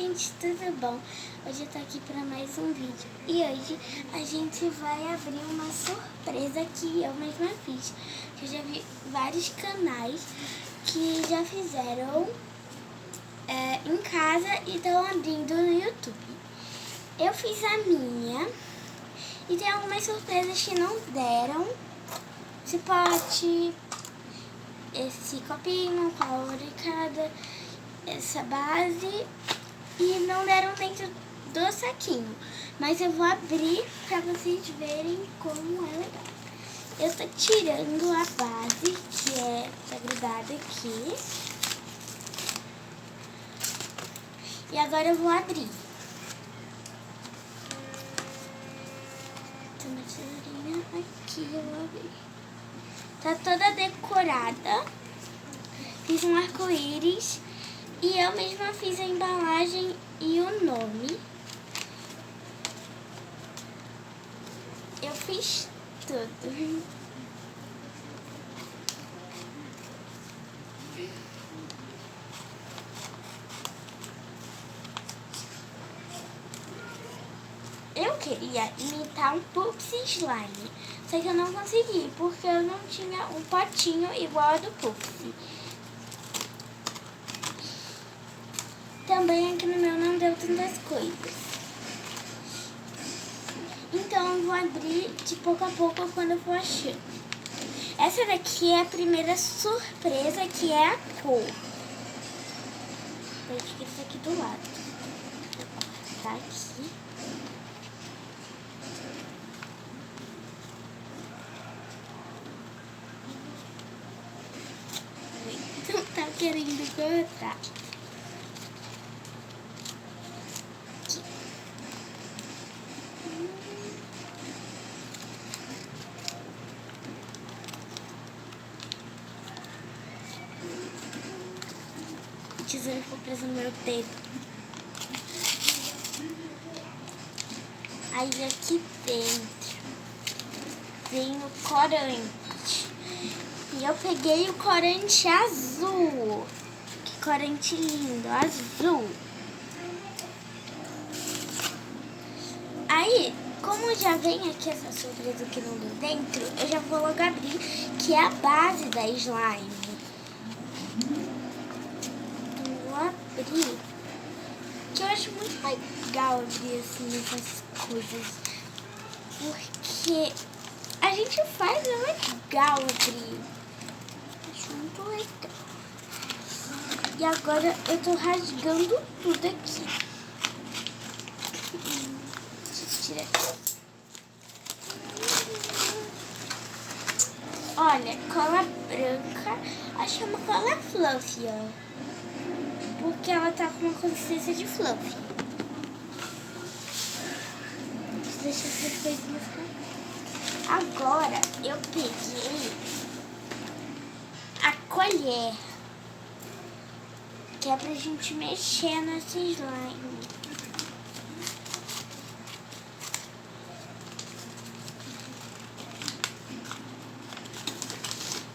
gente, tudo bom? Hoje eu tô aqui para mais um vídeo e hoje a gente vai abrir uma surpresa que eu mesma fiz. Eu já vi vários canais que já fizeram em casa e estão abrindo no YouTube. Eu fiz a minha e tem algumas surpresas que não deram. Esse pote, esse copinho com a lubrificada, essa base, e não deram dentro do saquinho, mas eu vou abrir pra vocês verem como é legal. Eu tô tirando a base, que tá grudada aqui, e agora eu vou abrir. Tem uma tesourinha aqui, eu vou abrir. Tá toda decorada, fiz um arco-íris e eu mesma fiz a embalagem e o nome. Eu fiz tudo. Eu queria imitar um Pups Slime, só que eu não consegui, porque eu não tinha um potinho igual ao do Pups. Também aqui no meu não deu tantas coisas. Então eu vou abrir de pouco a pouco quando eu for achando. Essa daqui é a primeira surpresa, que é a cor. Tá escrito aqui do lado. Tá aqui. Não tá querendo cortar. O tesouro ficou preso no meu dedo. Aí aqui dentro vem o corante. E eu peguei o corante azul. Que corante lindo, azul. Aí, como já vem aqui essa surpresa que não deu dentro, eu já vou logo abrir, que é a base da slime. Então, vou abrir, que eu acho muito legal abrir assim essas coisas, porque a gente faz, é legal abrir. Acho muito legal. E agora eu tô rasgando tudo aqui. Deixa eu tirar. Olha, cola branca. Acho que é uma cola fluffy, ó. Porque ela tá com uma consistência de fluffy. Deixa essas coisinhas ficar. Agora eu peguei a colher, que é pra gente mexer nesse slime.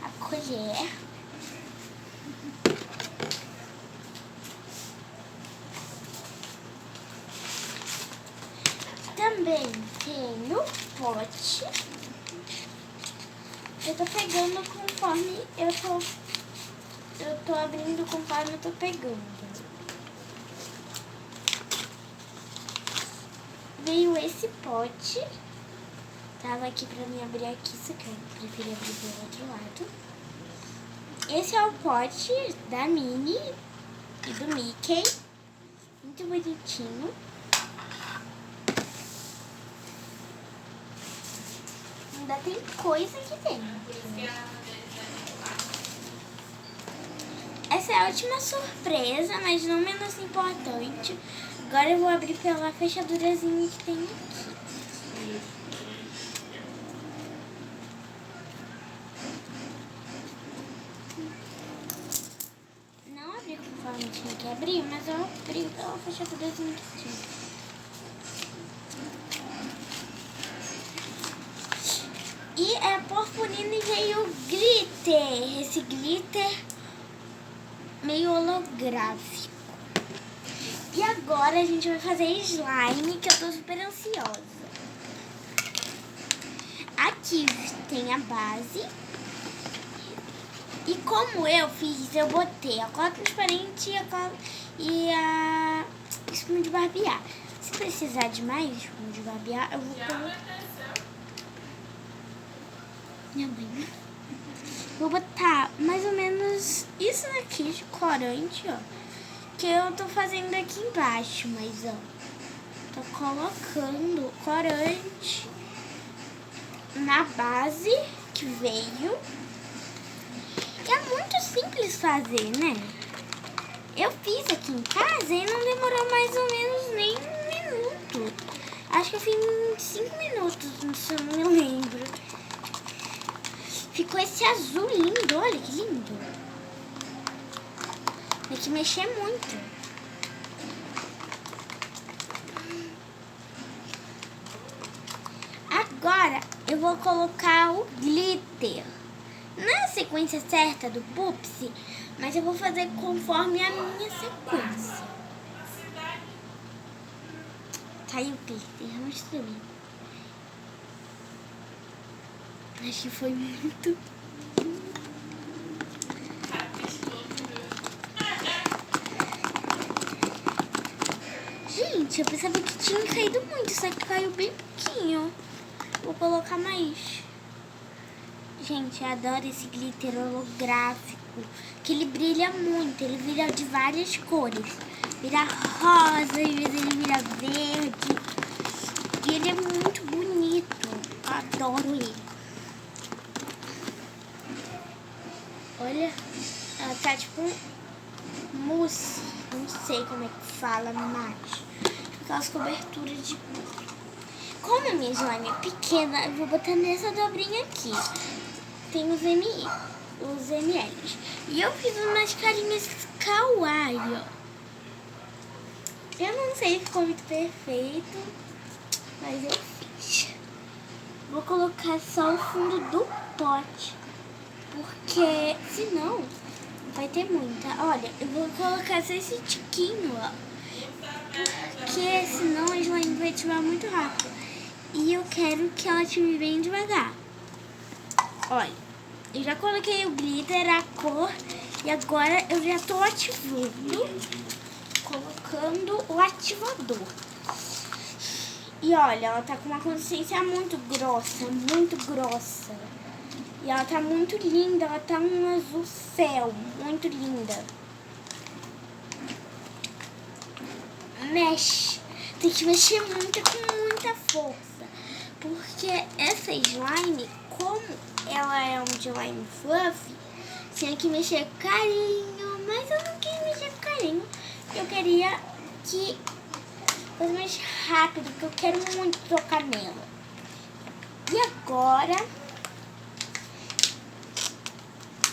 A colher. Também tem o pote. Eu tô pegando conforme eu tô abrindo conforme eu tô pegando. Veio esse pote. Tava aqui pra mim abrir aqui, só que eu preferi abrir pelo outro lado. Esse é o pote da Minnie e do Mickey. Muito bonitinho. Ainda tem coisa aqui dentro. Essa é a última surpresa, mas não menos importante. Agora eu vou abrir pela fechadurazinha que tem aqui. Não abri conforme tinha que abrir, mas eu abri pela fechadurazinha que tinha. E é purpurina e veio glitter. Esse glitter meio holográfico. E agora a gente vai fazer slime, que eu tô super ansiosa. Aqui tem a base. E como eu fiz, eu botei a cola transparente e a espuma de barbear. Se precisar de mais espuma de barbear, eu vou colocar. Minha mãe. Vou botar mais ou menos isso daqui de corante, ó. Que eu tô fazendo aqui embaixo, mas ó. Tô colocando corante na base que veio. Que é muito simples fazer, né? Eu fiz aqui em casa e não demorou mais ou menos nem 1 minuto. Acho que eu fiz em 5 minutos, se eu não me lembro. Ficou esse azul lindo, olha que lindo. Tem que mexer muito. Agora eu vou colocar o glitter. Não é a sequência certa do Pupsi, mas eu vou fazer conforme a minha sequência. Caiu o glitter, vamos destruir. Acho que foi muito. Gente, eu pensava que tinha caído muito, só que caiu bem pouquinho. Vou colocar mais. Gente, eu adoro esse glitter holográfico, que ele brilha muito, ele vira de várias cores. Vira rosa, às vezes ele vira verde. E ele é muito bonito, eu adoro ele. Olha, ela tá tipo mousse, não sei como é que fala mais. Aquelas coberturas de... Como a minha slime é pequena, eu vou botar nessa dobrinha aqui. Tem os mls. E eu fiz umas carinhas kawaii, ó. Eu não sei se ficou muito perfeito, mas eu fiz. Vou colocar só o fundo do pote, porque senão vai ter muita. Olha, eu vou colocar só esse tiquinho, ó. Porque senão a slime vai ativar muito rápido. E eu quero que ela ative bem devagar. Olha, eu já coloquei o glitter, a cor, e agora eu já tô ativando, colocando o ativador. E olha, ela tá com uma consistência muito grossa, muito grossa. E ela tá muito linda, ela tá um azul céu, muito linda. Mexe, tem que mexer muito, com muita força. Porque essa slime, como ela é um slime fluffy, tinha que mexer com carinho, mas eu não quis mexer com carinho. Eu queria que fosse mais rápido, porque eu quero muito tocar nela. E agora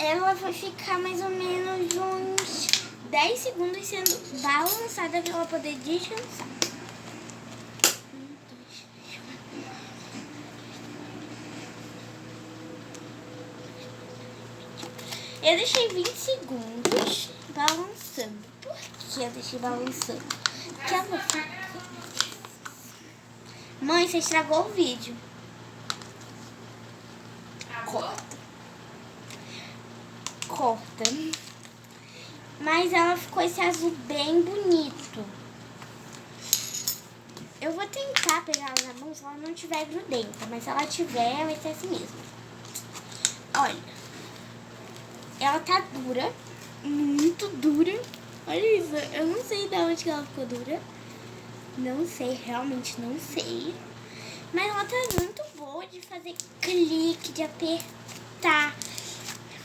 ela vai ficar mais ou menos uns 10 segundos sendo balançada para ela poder descansar. Eu deixei 20 segundos balançando. Por que eu deixei balançando? Porque ela fica... Mãe, você estragou o vídeo. Corta. Mas ela ficou esse azul bem bonito. Eu vou tentar pegar ela na mão se ela não tiver grudenta. Mas se ela tiver, vai ser assim mesmo. Olha. Ela tá dura. Muito dura. Olha isso. Eu não sei de onde que ela ficou dura. Não sei, realmente não sei. Mas ela tá muito boa de fazer clique, de apertar.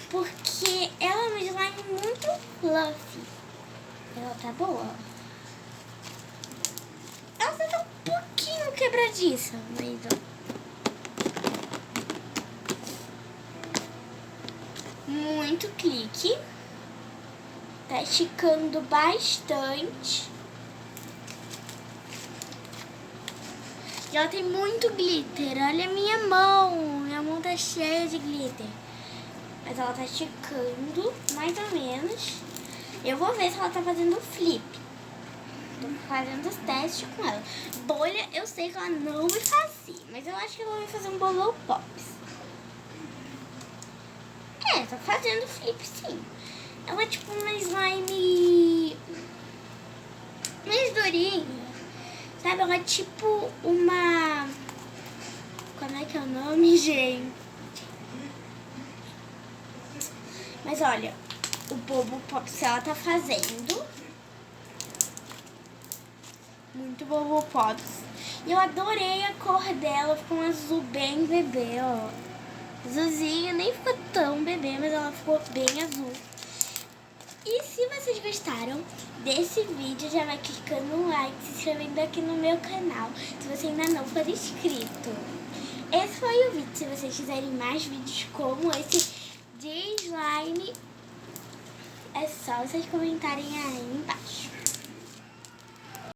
Porque ela é uma slime muito fluffy. Ela tá boa. Ela tá um pouquinho quebradiça, mas ó. Muito clique. Tá esticando bastante. E ela tem muito glitter. Olha a minha mão. Minha mão tá cheia de glitter. Mas ela tá esticando, mais ou menos. Eu vou ver se ela tá fazendo flip. Tô fazendo os testes com ela. Bolha, eu sei que ela não me fazia, mas eu acho que ela vai fazer um Bolo Pops. É, tá fazendo flip sim. Ela é tipo uma slime mais durinha, sabe? Ela é tipo uma... Como é que é o nome, gente? Mas olha, o Bolo Pops ela tá fazendo. Muito Bolo Pops. E eu adorei a cor dela, ficou um azul bem bebê, ó. Azulzinho, nem ficou tão bebê, mas ela ficou bem azul. E se vocês gostaram desse vídeo, já vai clicando no like, se inscrevendo aqui no meu canal, se você ainda não for inscrito. Esse foi o vídeo. Se vocês quiserem mais vídeos como esse de slime, é só vocês comentarem aí embaixo.